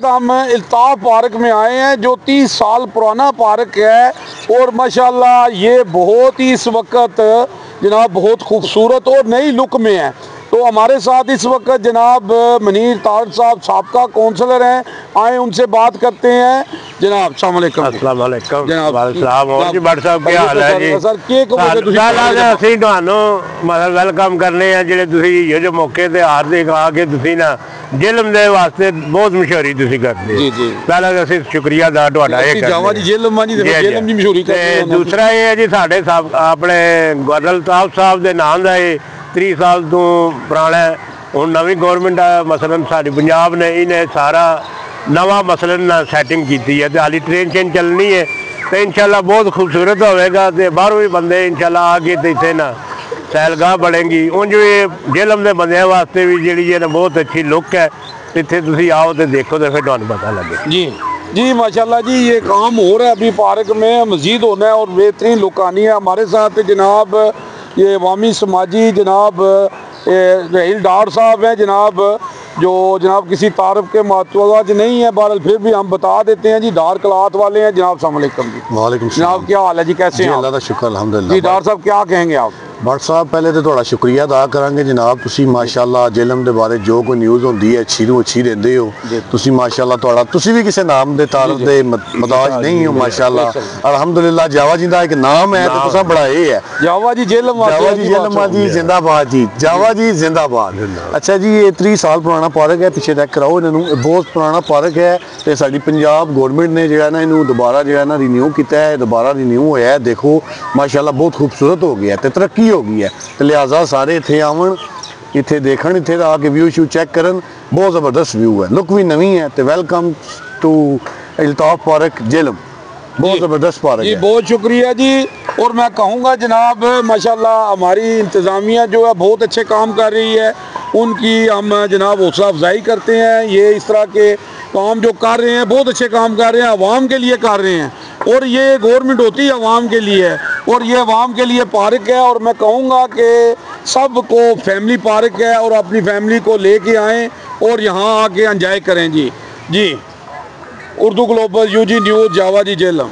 हम अल्ताफ पार्क में आए हैं जो 30 साल पुराना पार्क है और माशाल्लाह ये बहुत ही इस वक्त जनाब बहुत खूबसूरत और नई लुक में है। तो हमारे साथ इस वक्त जनाब मनीर तारड़ साहब साबका कौंसलर हैं, आए उनसे बात करते हैं। जनाब अस्सलाम वालेकुम। अस्सलाम वालेकुम। जनाब और जी भट्ट साहब क्या हाल है जी? सर के ਅਸੀਂ ਤੁਹਾਨੂੰ ਮਤਲਬ ਵੈਲਕਮ ਕਰਨੇ ਆ ਜਿਹੜੇ ਤੁਸੀਂ ਇਹ ਜੋ ਮੌਕੇ ਤੇ ਹਾਰਦਿਕ ਆ ਕੇ ਤੁਸੀਂ ਨਾ ਜ਼ਿਲਮ ਦੇ ਵਾਸਤੇ ਬਹੁਤ ਮਸ਼ਹੂਰੀ ਤੁਸੀਂ ਕਰਦੇ ਜੀ ਜੀ। ਪਹਿਲਾਂ ਤਾਂ ਅਸੀਂ ਸ਼ੁਕਰੀਆ ਦਾ ਤੁਹਾਡਾ ਇਹ ਜਾਵਾ ਜੀ ਜ਼ਿਲਮ ਜੀ ਜ਼ਿਲਮ ਦੀ ਮਸ਼ਹੂਰੀ ਕਰਦੇ ਤੇ ਦੂਸਰਾ ਇਹ ਹੈ ਜੀ ਸਾਡੇ ਆਪਣੇ ਅਲਤਾਫ ਸਾਹਿਬ ਦੇ ਨਾਂ ਦਾ ਇਹ 30 ਸਾਲ ਤੋਂ ਪੁਰਾਣਾ ਹੁਣ ਨਵੀਂ ਗਵਰਨਮੈਂਟ ਮਸਲਨ ਸਾਡੀ ਪੰਜਾਬ ਨੇ ਇਹਨੇ ਸਾਰਾ नवा मसलन सैटिंग की है। हाली ट्रेन चेन चलनी है तो इंशाल्लाह बहुत खूबसूरत होगा। तो बाहरों भी बंदे इंशाल्लाह आके तो इतने ना सैलगाह बढ़ेगी। उंज भी झेलम के बंद वास्ते भी जी है ना बहुत अच्छी लुक है। इतने तुम आओ तो देखो तो फिर तुहानू पता लगे। जी जी माशाल्लाह जी ये काम हो रहा है अभी पार्क में, मज़ीद होना है और बेहतरीन लुक आनी है। हमारे साथ जनाब ये अवामी समाजी जनाब रहील डार साहब हैं जनाब, जो जनाब किसी तारफ के महत्वज नहीं है, बहरहाल फिर भी हम बता देते हैं जी। डार क्लाथ वाले हैं जनाब। अस्सलाम वालेकुम जी। वालेकुम जनाब क्या हाल है जी, कैसे हैं? अल्लाह का शुक्र अल्हम्दुलिल्लाह। जी डार साहब क्या कहेंगे आप? भट्ट साहब पहले तो थोड़ा शुक्रिया अदा करांगे जनाब, तुसी माशाल्लाह झेलम के बारे जो कोई न्यूज़ होंदी है अच्छी नूं अच्छी देंदे हो। तुसी माशाल्लाह थोड़ा तुसी भी किसी नाम दे तारफ दे मताज नहीं हो माशाल्लाह अल्हम्दुलिल्लाह। जावा जी का एक नाम है तो तुसा बड़ा ये है। जावा जी झेलम जी जिंदाबाद जी, जावा जी जिंदाबाद। अच्छा जी ये 30 साल पुराना पार्क है, पीछे चेक कराओ इन्हों, बहुत पुराना पार्क है। तो साडी पंजाब गवर्नमेंट ने जो है ना इन्हों दोबारा जो है ना रिन्यू किया है, दोबारा रिन्यू होया है। देखो माशाल्लाह बहुत खूबसूरत हो गया है, तरक्की हो गई है। तो लिहाजा सारे इत्थे आवन, इत्थे देखण, इत्थे आके व्यू शू चेक करन, बहुत ज़बरदस्त व्यू है, लुक भी नवी है। तो welcome to Altaf park Jhelum, बहुत ज़बरदस्त पार्क है। बहुत शुक्रिया जी। और मैं कहूँगा जनाब माशाल्लाह हमारी इंतज़ामिया जो है बहुत अच्छे काम कर रही है, उनकी हम जनाब हौसला अफजाई करते हैं। ये इस तरह के काम जो कर रहे हैं बहुत अच्छे काम कर रहे हैं, अवाम के लिए कर रहे हैं और ये गवर्नमेंट होती है अवाम के लिए है और ये अवाम के लिए पार्क है। और मैं कहूँगा कि सबको फैमिली पार्क है और अपनी फैमिली को लेके आएँ और यहाँ आके एंजॉय करें जी। जी उर्दू ग्लोबल UG न्यूज़ जावा जी झेलम।